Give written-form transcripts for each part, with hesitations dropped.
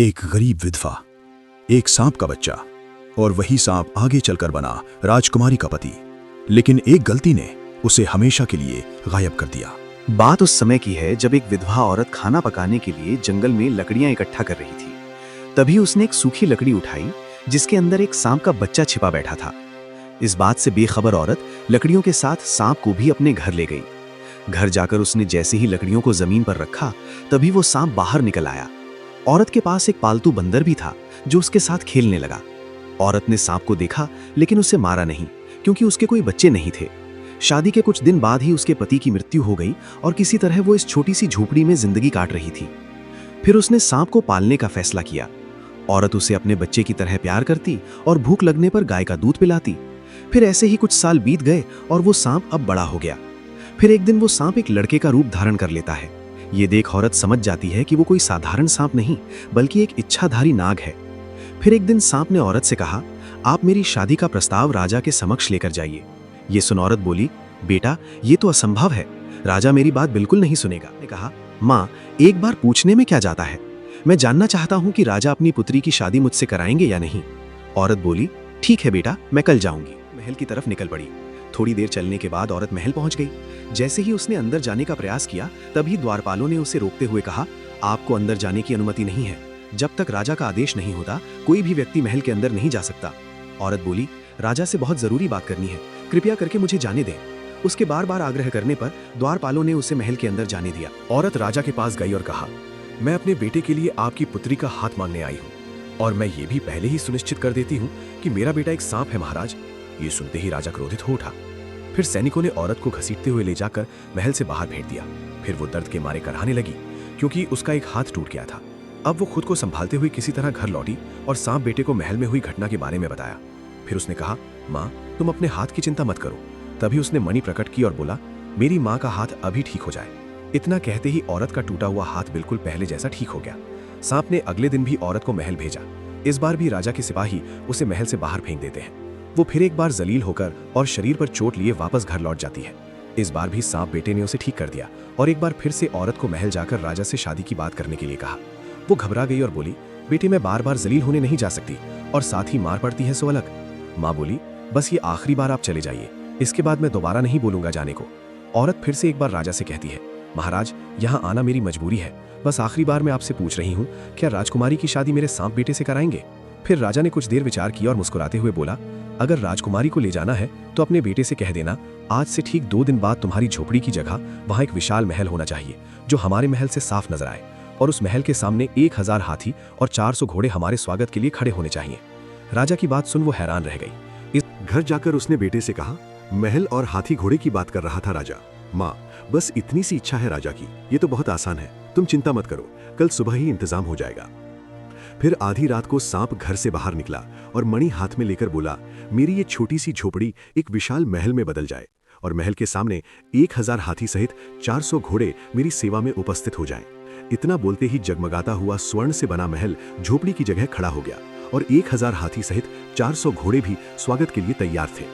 एक गरीब विधवा, एक सांप का बच्चा और वही सांप आगे चलकर बना राजकुमारी का पति। लेकिन एक गलती ने उसे हमेशा के लिए गायब कर दिया। बात उस समय की है जब एक विधवा औरत खाना पकाने के लिए जंगल में लकड़ियां इकट्ठा कर रही थी। तभी उसने एक सूखी लकड़ी उठाई जिसके अंदर एक सांप का बच्चा छिपा बैठा था। इस बात से बेखबर औरत लकड़ियों के साथ सांप को भी अपने घर ले गई। घर जाकर उसने जैसे ही लकड़ियों को जमीन पर रखा तभी वो सांप बाहर निकल आया। औरत के पास एक पालतू बंदर भी था जो उसके साथ खेलने लगा। औरत ने सांप को देखा लेकिन उसे मारा नहीं क्योंकि उसके कोई बच्चे नहीं थे। शादी के कुछ दिन बाद ही उसके पति की मृत्यु हो गई और किसी तरह वो इस छोटी सी झोपड़ी में जिंदगी काट रही थी। फिर उसने सांप को पालने का फैसला किया। औरत उसे अपने बच्चे की तरह प्यार करती और भूख लगने पर गाय का दूध पिलाती। फिर ऐसे ही कुछ साल बीत गए और वो सांप अब बड़ा हो गया। फिर एक दिन वो सांप एक लड़के का रूप धारण कर लेता है। ये देख औरत समझ जाती है कि वो कोई साधारण सांप नहीं बल्कि एक इच्छाधारी नाग है। फिर एक दिन सांप ने औरत से कहा, आप मेरी शादी का प्रस्ताव राजा के समक्ष लेकर जाइए। ये सुन औरत बोली, बेटा ये तो असंभव है, राजा मेरी बात बिल्कुल नहीं सुनेगा। ने कहा, माँ एक बार पूछने में क्या जाता है, मैं जानना चाहता हूँ कि राजा अपनी पुत्री की शादी मुझसे कराएंगे या नहीं। औरत बोली, ठीक है बेटा, मैं कल जाऊंगी। महल की तरफ निकल पड़ी। थोड़ी देर चलने के बाद औरत महल पहुंच गई। जैसे ही उसने अंदर जाने का प्रयास किया तभी द्वारपालों ने उसे रोकते हुए कहा, आपको अंदर जाने की अनुमति नहीं है। जब तक राजा का आदेश नहीं होता कोई भी व्यक्ति महल के अंदर नहीं जा सकता। औरत बोली, राजा से बहुत जरूरी बात करनी है, कृपया करके मुझे जाने दें। उसके बार बार आग्रह करने पर द्वारपालों ने उसे महल के अंदर जाने दिया। औरत राजा के पास गई और कहा, मैं अपने बेटे के लिए आपकी पुत्री का हाथ मांगने आई हूँ और मैं ये भी पहले ही सुनिश्चित कर देती हूँ कि मेरा बेटा एक सांप है महाराज। ये सुनते ही राजा क्रोधित हो उठा। फिर सैनिकों ने औरत को घसीटते हुए ले जाकर महल से बाहर भेज दिया। फिर वो दर्द के मारे कराहने लगी क्योंकि उसका एक हाथ टूट गया था। अब वो खुद को संभालते हुए किसी तरह घर लौटी और सांप बेटे को महल में हुई घटना के बारे में बताया। फिर उसने कहा, माँ तुम अपने हाथ की चिंता मत करो। तभी उसने मणि प्रकट की और बोला, मेरी माँ का हाथ अभी ठीक हो जाए। इतना कहते ही औरत का टूटा हुआ हाथ बिल्कुल पहले जैसा ठीक हो गया। सांप ने अगले दिन भी औरत को महल भेजा। इस बार भी राजा के सिपाही उसे महल से बाहर फेंक देते हैं। वो फिर एक बार जलील होकर और शरीर पर चोट लिए वापस घर लौट जाती है। इस बार भी सांप बेटे ने उसे ठीक कर दिया और एक बार फिर से औरत को महल जाकर राजा से शादी की बात करने के लिए कहा। वो घबरा गई और बोली, बेटे मैं बार बार जलील होने नहीं जा सकती और साथ ही मार पड़ती है सो अलग। माँ बोली, बस ये आखिरी बार आप चले जाइए, इसके बाद मैं दोबारा नहीं बोलूंगा जाने को। औरत फिर से एक बार राजा से कहती है, महाराज यहाँ आना मेरी मजबूरी है, बस आखिरी बार मैं आपसे पूछ रही हूँ, क्या राजकुमारी की शादी मेरे सांप बेटे से कराएंगे। फिर राजा ने कुछ देर विचार किया और मुस्कुराते हुए बोला, अगर राजकुमारी को ले जाना है तो अपने बेटे से कह देना, आज से ठीक 2 दिन बाद तुम्हारी झोपड़ी की जगह वहां एक विशाल महल होना चाहिए जो हमारे महल से साफ नजर आए और उस महल के सामने 1000 हाथी और 400 घोड़े हमारे स्वागत के लिए खड़े होने चाहिए। राजा की बात सुन वो हैरान रह गई। इस घर जाकर उसने बेटे से कहा, महल और हाथी घोड़े की बात कर रहा था राजा। माँ बस इतनी सी इच्छा है राजा की, ये तो बहुत आसान है, तुम चिंता मत करो, कल सुबह ही इंतजाम हो जाएगा। फिर आधी रात को सांप घर से बाहर निकला और मणि हाथ में लेकर बोला, मेरी ये छोटी सी झोपड़ी एक विशाल महल में बदल जाए और महल के सामने 1000 हाथी सहित 400 घोड़े मेरी सेवा में उपस्थित हो जाएं। इतना बोलते ही जगमगाता हुआ स्वर्ण से बना महल झोपड़ी की जगह खड़ा हो गया और 1000 हाथी सहित 400 घोड़े भी स्वागत के लिए तैयार थे।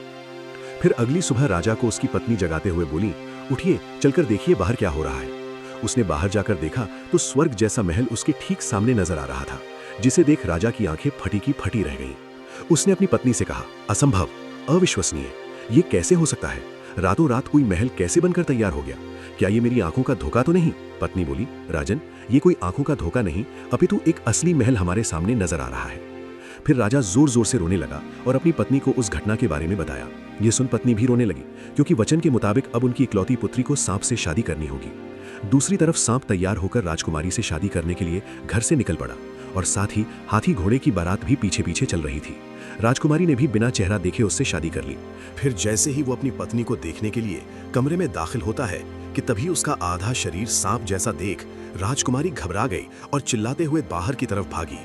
फिर अगली सुबह राजा को उसकी पत्नी जगाते हुए बोली, उठिए चलकर देखिए बाहर क्या हो रहा है। उसने बाहर जाकर देखा तो स्वर्ग जैसा महल उसके ठीक सामने नजर आ रहा था, जिसे देख राजा की आंखें फटी की फटी रह गईं। उसने अपनी पत्नी से कहा, असंभव, अविश्वसनीय, ये कैसे हो सकता है, रातों रात कोई महल कैसे बनकर तैयार हो गया, क्या ये मेरी आंखों का धोखा तो नहीं। पत्नी बोली, राजन ये कोई आंखों का धोखा नहीं अपितु एक असली महल हमारे सामने नजर आ रहा है। फिर राजा जोर जोर से रोने लगा और अपनी पत्नी को उस घटना के बारे में बताया। ये सुन पत्नी भी रोने लगी क्योंकि वचन के मुताबिक अब उनकी इकलौती पुत्री को सांप से शादी करनी होगी। दूसरी तरफ सांप तैयार होकर राजकुमारी से शादी करने के लिए घर से निकल पड़ा और साथ ही हाथी घोड़े की बारात भी पीछे पीछे चल रही थी। राजकुमारी ने भी बिना चेहरा देखे उससे शादी कर ली। फिर जैसे ही वो अपनी पत्नी को देखने के लिए कमरे में दाखिल होता है कि तभी उसका आधा शरीर सांप जैसा देख राजकुमारी घबरा गई और चिल्लाते हुए बाहर की तरफ भागी।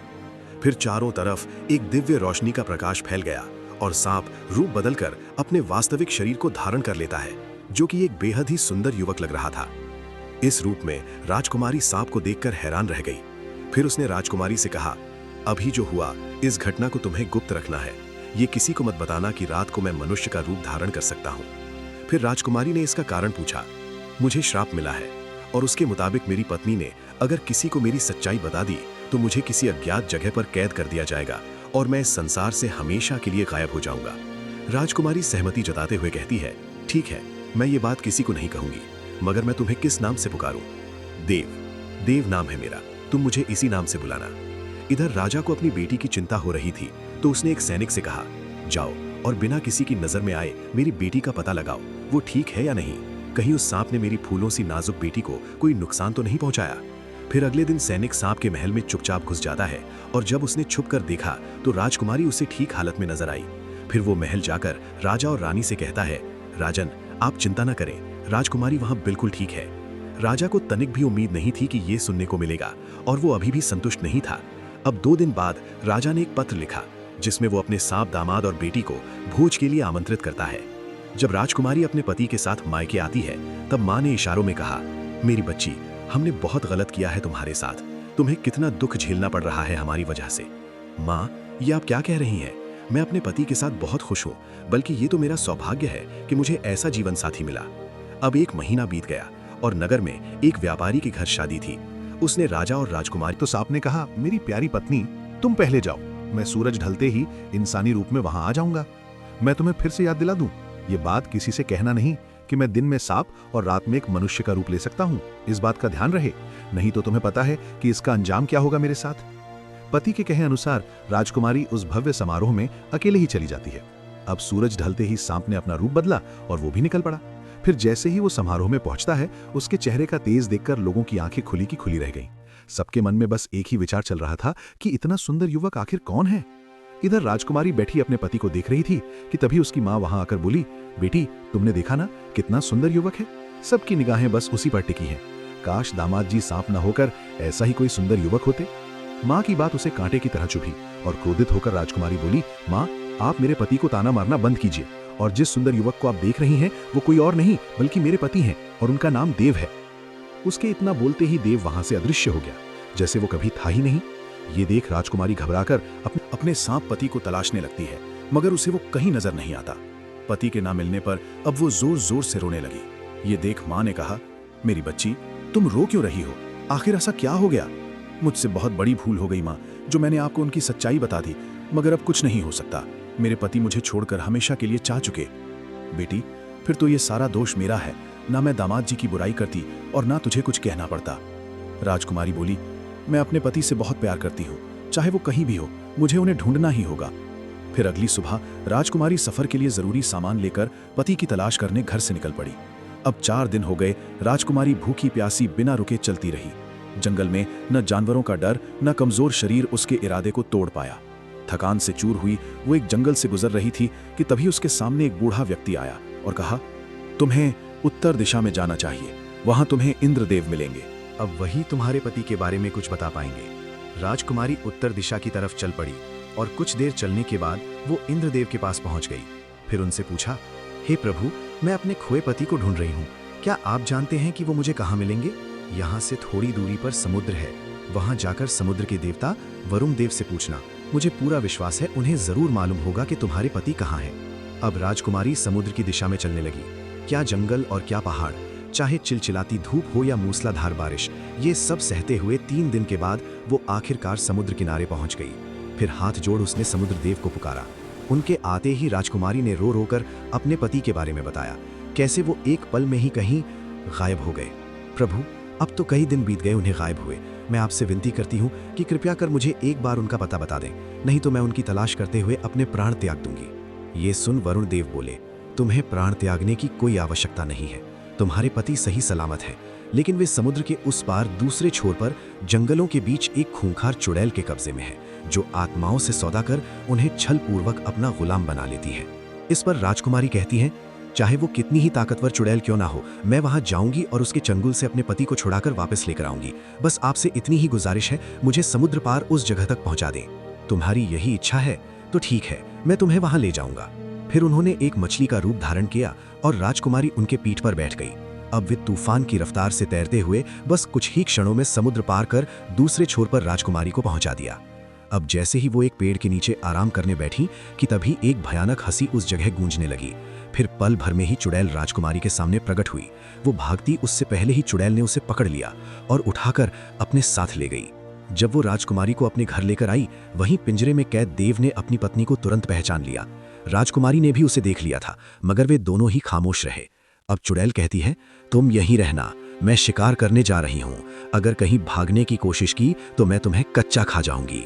फिर चारों तरफ एक दिव्य रोशनी का प्रकाश फैल गया और सांप रूप बदलकर अपने वास्तविक शरीर को धारण कर लेता है, जो कि एक बेहद ही सुंदर युवक लग रहा था। इस रूप में राजकुमारी सांप को देखकर हैरान रह गई। फिर उसने राजकुमारी से कहा, अभी जो हुआ इस घटना को तुम्हें गुप्त रखना है, ये किसी को मत बताना कि रात को मैं मनुष्य का रूप धारण कर सकता हूँ। फिर राजकुमारी ने इसका कारण पूछा। मुझे श्राप मिला है और उसके मुताबिक मेरी पत्नी ने अगर किसी को मेरी सच्चाई बता दी तो मुझे किसी अज्ञात जगह पर कैद कर दिया जाएगा और मैं इस संसार से हमेशा के लिए गायब हो जाऊंगा। राजकुमारी सहमति जताते हुए कहती है, ठीक है, मैं ये बात किसी को नहीं कहूंगी, मगर मैं तुम्हें किस नाम से पुकारूं? देव। देव नाम है मेरा, तुम मुझे इसी नाम से बुलाना। इधर राजा को अपनी बेटी की चिंता हो रही थी तो उसने एक सैनिक से कहा, जाओ और बिना किसी की नजर में आए मेरी बेटी का पता लगाओ, वो ठीक है या नहीं, कहीं उस सांप ने मेरी फूलों सी नाजुक बेटी को कोई नुकसान तो नहीं पहुंचाया। फिर अगले दिन सैनिक सांप के महल में चुपचाप घुस जाता है और जब उसने छुप कर देखा तो राजकुमारी उसे ठीक हालत में नजर आई। फिर वो महल जाकर राजा और रानी से कहता है, राजन आप चिंता न करें, राजकुमारी वहां बिल्कुल ठीक है। राजा को तनिक भी उम्मीद नहीं थी कि ये सुनने को मिलेगा और वो अभी भी संतुष्ट नहीं था। अब 2 दिन बाद राजा ने एक पत्र लिखा जिसमें वो अपने सांप दामाद और बेटी को भोज के लिए आमंत्रित करता है। जब राजकुमारी अपने पति के साथ मायके आती है तब माँ ने इशारों में कहा, मेरी बच्ची, हमने बहुत गलत किया है तुम्हारे साथ, तुम्हें कितना दुख झेलना पड़ रहा है हमारी वजह से। माँ, ये आप क्या कह रही हैं? मैं अपने पति के साथ बहुत खुश हूँ, बल्कि ये तो मेरा सौभाग्य है कि मुझे ऐसा जीवन साथी मिला। अब 1 महीना बीत गया और नगर में एक व्यापारी के घर शादी थी। उसने राजा और राजकुमारी तो सांप ने कहा, मेरी प्यारी पत्नी, तुम पहले जाओ, मैं सूरज ढलते ही इंसानी रूप में वहां आ जाऊंगा। मैं तुम्हें फिर से याद दिला दूं, ये बात किसी से कहना नहीं कि मैं दिन में सांप और रात में एक मनुष्य का रूप ले सकता हूं। इस बात का ध्यान रहे, नहीं तो तुम्हें पता है कि इसका अंजाम क्या होगा मेरे साथ। पति के कहे अनुसार राजकुमारी उस भव्य समारोह में अकेले ही चली जाती है। अब सूरज ढलते ही सांप ने अपना रूप बदला और वो भी निकल पड़ा। फिर जैसे ही वो समारोह में पहुंचता है, उसके चेहरे का तेज देखकर लोगों की आंखें खुली की खुली रह गईं। सबके मन में बस एक ही विचार चल रहा था कि इतना सुंदर युवक आखिर कौन है। इधर राजकुमारी बैठी अपने पति को देख रही थी कि तभी उसकी माँ वहां आकर बोली, बेटी, तुमने देखा ना कितना सुंदर युवक है। सबकी निगाहें बस उसी पर टिकी हैं। काश दामाद जी सांप न होकर ऐसा ही कोई सुंदर युवक होते। माँ की बात उसे कांटे की तरह चुभी और क्रोधित होकर राजकुमारी बोली, माँ, आप मेरे पति को ताना मारना बंद कीजिए, और जिस सुंदर युवक को आप देख रही हैं वो कोई और नहीं बल्कि मेरे पति हैं और उनका नाम देव है। उसके इतना बोलते ही देव वहां से अदृश्य हो गया, जैसे वो कभी था ही नहीं। ये देख राजकुमारी घबराकर अपने सांप पति को तलाशने लगती है, मगर उसे वो कहीं नजर नहीं आता। पति के ना मिलने पर अब वो जोर जोर से रोने लगी। ये देख माँ ने कहा, मेरी बच्ची, तुम रो क्यों रही हो? आखिर ऐसा क्या हो गया? मुझसे बहुत बड़ी भूल हो गई माँ, जो मैंने आपको उनकी सच्चाई बता दी, मगर अब कुछ नहीं हो सकता। मेरे पति मुझे छोड़कर हमेशा के लिए जा चुके। बेटी, फिर तो ये सारा दोष मेरा है, ना मैं दामाद जी की बुराई करती और ना तुझे कुछ कहना पड़ता। राजकुमारी बोली, मैं अपने पति से बहुत प्यार करती हूँ, चाहे वो कहीं भी हो, मुझे उन्हें ढूंढना ही होगा। फिर अगली सुबह राजकुमारी सफर के लिए जरूरी सामान लेकर पति की तलाश करने घर से निकल पड़ी। अब 4 दिन हो गए राजकुमारी भूखी प्यासी बिना रुके चलती रही। जंगल में न जानवरों का डर न कमजोर शरीर उसके इरादे को तोड़ पाया। थकान से चूर हुई वो एक जंगल से गुजर रही थी कि तभी उसके सामने एक बूढ़ा व्यक्ति आया और कहा, तुम्हें उत्तर दिशा में जाना चाहिए, वहां तुम्हें इंद्रदेव मिलेंगे। अब वही तुम्हारे पति के बारे में कुछ बता पाएंगे। राजकुमारी उत्तर दिशा की तरफ चल पड़ी और कुछ देर चलने के बाद वो इंद्रदेव के पास पहुंच गई। फिर उनसे पूछा, हे प्रभु, मैं अपने खोए पति को ढूंढ रही हूँ, क्या आप जानते हैं कि वो मुझे कहाँ मिलेंगे? यहाँ से थोड़ी दूरी पर समुद्र है, वहां जाकर समुद्र के देवता वरुण देव से पूछना, मुझे पूरा विश्वास है उन्हें जरूर मालूम होगा कि तुम्हारे पति कहाँ हैं। अब राजकुमारी समुद्र की दिशा में चलने लगी। क्या जंगल और क्या पहाड़, चाहे चिलचिलाती धूप हो या मूसलाधार बारिश, ये सब सहते हुए 3 दिन के बाद वो आखिरकार समुद्र किनारे पहुंच गई। फिर हाथ जोड़ उसने समुद्र देव को पुकारा। उनके आते ही राजकुमारी ने रो रो कर अपने पति के बारे में बताया, कैसे वो एक पल में ही कहीं गायब हो गए। प्रभु, अब तो कई दिन बीत गए उन्हें गायब हुए। मैं आपसे विनती करती हूँ कि कृपया कर मुझे एक बार उनका पता बता दें, नहीं तो मैं उनकी तलाश करते हुए अपने प्राण त्याग दूंगी। ये सुन वरुण देव बोले, तुम्हें प्राण त्यागने की कोई आवश्यकता नहीं है, तुम्हारे पति सही सलामत है, लेकिन वे समुद्र के उस पार दूसरे छोर पर जंगलों के बीच एक खूंखार चुड़ैल के कब्जे में है, जो आत्माओं से सौदा कर उन्हें छल पूर्वक अपना गुलाम बना लेती है। इस पर राजकुमारी कहती हैं, चाहे वो कितनी ही ताकतवर चुड़ैल क्यों ना हो, मैं वहां जाऊंगी और उसके चंगुल से अपने पति को छुड़ाकर वापस लेकर आऊंगी। बस आपसे इतनी ही गुजारिश है, मुझे समुद्र पार उस जगह तक पहुंचा दें। तुम्हारी यही इच्छा है तो ठीक है, मैं तुम्हें वहां ले जाऊंगा। फिर उन्होंने एक मछली का रूप धारण किया और राजकुमारी उनके पीठ पर बैठ गई। अब वे तूफान की रफ्तार से तैरते हुए बस कुछ ही क्षणों में समुद्र पार कर दूसरे छोर पर राजकुमारी को पहुंचा दिया। अब जैसे ही वो एक पेड़ के नीचे आराम करने बैठी कि तभी एक भयानक हंसी उस जगह गूंजने लगी। फिर पल भर में ही चुड़ैल राजकुमारी के सामने प्रकट हुई। वो भागती उससे पहले ही चुड़ैल ने उसे पकड़ लिया और उठाकर अपने साथ ले गई। जब वो राजकुमारी को अपने घर लेकर आई, वहीं पिंजरे में कैद देव ने अपनी पत्नी को तुरंत पहचान लिया। राजकुमारी ने भी उसे देख लिया था, मगर वे दोनों ही खामोश रहे। अब चुड़ैल कहती है, तुम यहीं रहना, मैं शिकार करने जा रही हूं। अगर कहीं भागने की कोशिश की तो मैं तुम्हें कच्चा खा जाऊंगी।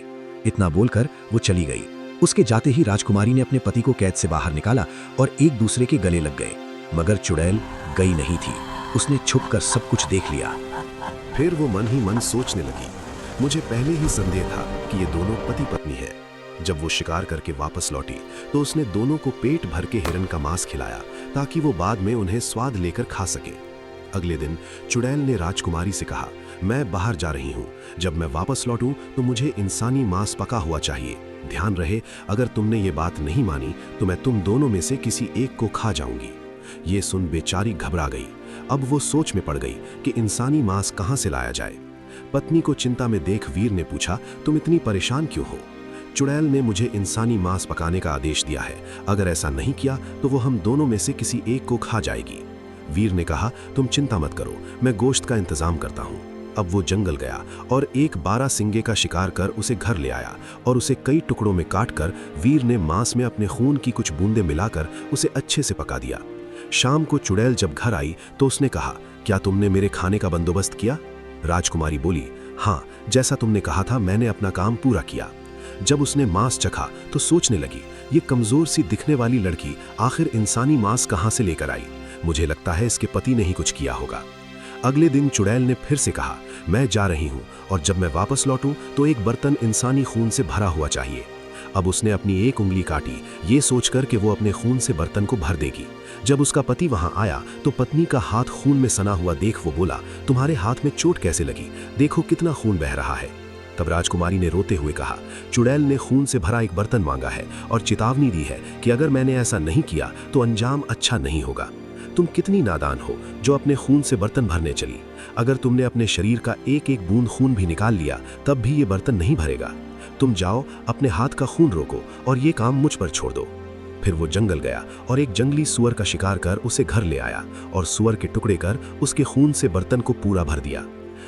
इतना बोलकर वो चली गई। उसके जाते ही राजकुमारी ने अपने पति को कैद से बाहर निकाला और एक दूसरे के गले लग गए। मगर चुड़ैल गई नहीं थी। उसने छुपकर सब कुछ देख लिया। फिर वो मन ही मन सोचने लगी, मुझे पहले ही संदेह था कि ये दोनों पति पत्नी हैं। जब वो शिकार करके वापस लौटी तो उसने दोनों को पेट भर के हिरन का मांस खिलाया ताकि वो बाद में उन्हें स्वाद लेकर खा सके। अगले दिन चुड़ैल ने राजकुमारी से कहा, मैं बाहर जा रही हूँ, जब मैं वापस लौटूं तो मुझे इंसानी मांस पका हुआ चाहिए। ध्यान रहे, अगर तुमने ये बात नहीं मानी तो मैं तुम दोनों में से किसी एक को खा जाऊंगी। ये सुन बेचारी घबरा गई। अब वो सोच में पड़ गई कि इंसानी मांस कहाँ से लाया जाए। पत्नी को चिंता में देख वीर ने पूछा, तुम इतनी परेशान क्यों हो? चुड़ैल ने मुझे इंसानी मांस पकाने का आदेश दिया है। अगर ऐसा नहीं किया तो वो हम दोनों में से किसी एक को खा जाएगी। वीर ने कहा, तुम चिंता मत करो, मैं गोश्त का इंतजाम करता हूँ। अब वो जंगल गया और एक 12 सिंगे का शिकार कर उसे घर ले आया और उसे कई टुकड़ों में काटकर वीर ने मांस में अपने खून की कुछ बूंदें मिलाकर उसे अच्छे से पका दिया। शाम को चुड़ैल जब घर आई तो उसने कहा, क्या तुमने मेरे खाने का बंदोबस्त किया? राजकुमारी बोली, हाँ, जैसा तुमने कहा था मैंने अपना काम पूरा किया। जब उसने मांस चखा तो सोचने लगी, ये कमजोर सी दिखने वाली लड़की आखिर इंसानी मांस कहाँ से लेकर आई? मुझे लगता है इसके पति ने ही कुछ किया होगा। अगले दिन चुड़ैल ने फिर से कहा, मैं जा रही हूँ और जब मैं वापस लौटूं तो एक बर्तन इंसानी खून से भरा हुआ चाहिए। अब उसने अपनी एक उंगली काटी, ये सोचकर कि वो अपने खून से बर्तन को भर देगी। जब उसका पति वहां आया तो पत्नी का हाथ खून में सना हुआ देख वो बोला, तुम्हारे हाथ में चोट कैसे लगी? देखो कितना खून बह रहा है। तब राजकुमारी ने रोते हुए कहा, चुड़ैल ने खून से भरा एक बर्तन मांगा है और चेतावनी दी है कि अगर मैंने ऐसा नहीं किया तो अंजाम अच्छा नहीं होगा। तुम कितनी नादान हो जो अपने खून से बर्तन भरने चली। अगर तुमने अपने शरीर का एक एक बूंद खून भी निकाल लिया तब भी ये बर्तन नहीं भरेगा। तुम जाओ, अपने हाथ का खून रोको और ये काम मुझ पर छोड़ दो। फिर वो जंगल गया और एक जंगली सुअर का शिकार कर उसे घर ले आया और सुअर के टुकड़े कर उसके खून से बर्तन को पूरा भर दिया।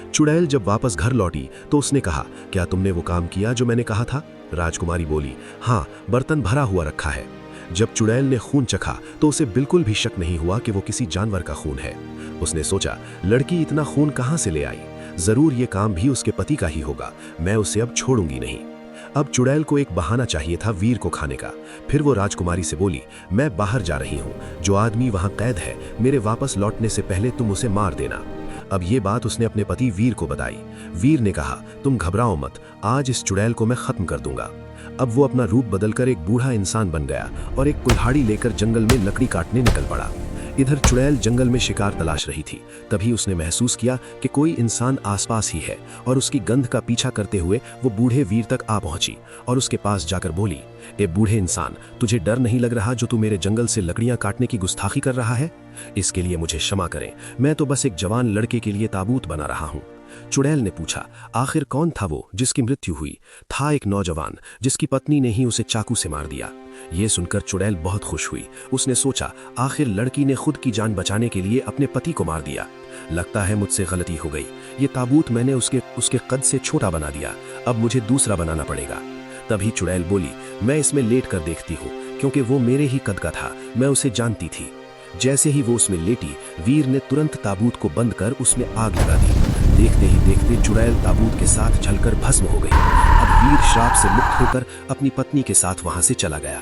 चुड़ैल जब वापस घर लौटी तो उसने कहा, क्या तुमने वो काम किया जो मैंने कहा था? राजकुमारी बोली, हाँ, बर्तन भरा हुआ रखा है। जब चुड़ैल ने खून चखा तो उसे बिल्कुल भी शक नहीं हुआ कि वो किसी जानवर का खून है। उसने सोचा, लड़की इतना खून कहाँ से ले आई? जरूर ये काम भी उसके पति का ही होगा। मैं उसे अब छोड़ूंगी नहीं। अब चुड़ैल को एक बहाना चाहिए था वीर को खाने का। फिर वो राजकुमारी से बोली, मैं बाहर जा रही हूँ, जो आदमी वहां कैद है मेरे वापस लौटने से पहले तुम उसे मार देना। अब ये बात उसने अपने पति वीर को बताई। वीर ने कहा, तुम घबराओ मत, आज इस चुड़ैल को मैं खत्म कर दूंगा। अब वो अपना रूप बदलकर एक बूढ़ा इंसान बन गया और एक कुल्हाड़ी लेकर जंगल में लकड़ी काटने निकल पड़ा। इधर चुड़ैल जंगल में शिकार तलाश रही थी। तभी उसने महसूस किया कि कोई इंसान आसपास ही है और उसकी गंध का पीछा करते हुए वो बूढ़े वीर तक आ पहुंची और उसके पास जाकर बोली, ए बूढ़े इंसान, तुझे डर नहीं लग रहा जो तू मेरे जंगल से लकड़ियां काटने की गुस्ताखी कर रहा है? इसके लिए मुझे क्षमा करें, मैं तो बस एक जवान लड़के के लिए ताबूत बना रहा हूँ। चुड़ैल ने पूछा, आखिर कौन था वो जिसकी मृत्यु हुई? था एक नौजवान जिसकी पत्नी ने ही उसे चाकू से मार दिया। ये सुनकर चुड़ैल बहुत खुश हुई। उसने सोचा, आखिर लड़की ने खुद की जान बचाने के लिए अपने पति को मार दिया। लगता है मुझसे गलती हो गई, ये ताबूत मैंने उसके कद से छोटा बना दिया, अब मुझे दूसरा बनाना पड़ेगा। तभी चुड़ैल बोली, मैं इसमें लेट कर देखती हूँ, क्योंकि वो मेरे ही कद का था, मैं उसे जानती थी। जैसे ही वो उसमें लेटी, वीर ने तुरंत ताबूत को बंद कर उसमें आग लगा दी। देखते ही देखते चुड़ैल ताबूत के साथ जलकर भस्म हो गई। अब वीर श्राप से मुक्त होकर अपनी पत्नी के साथ वहां से चला गया।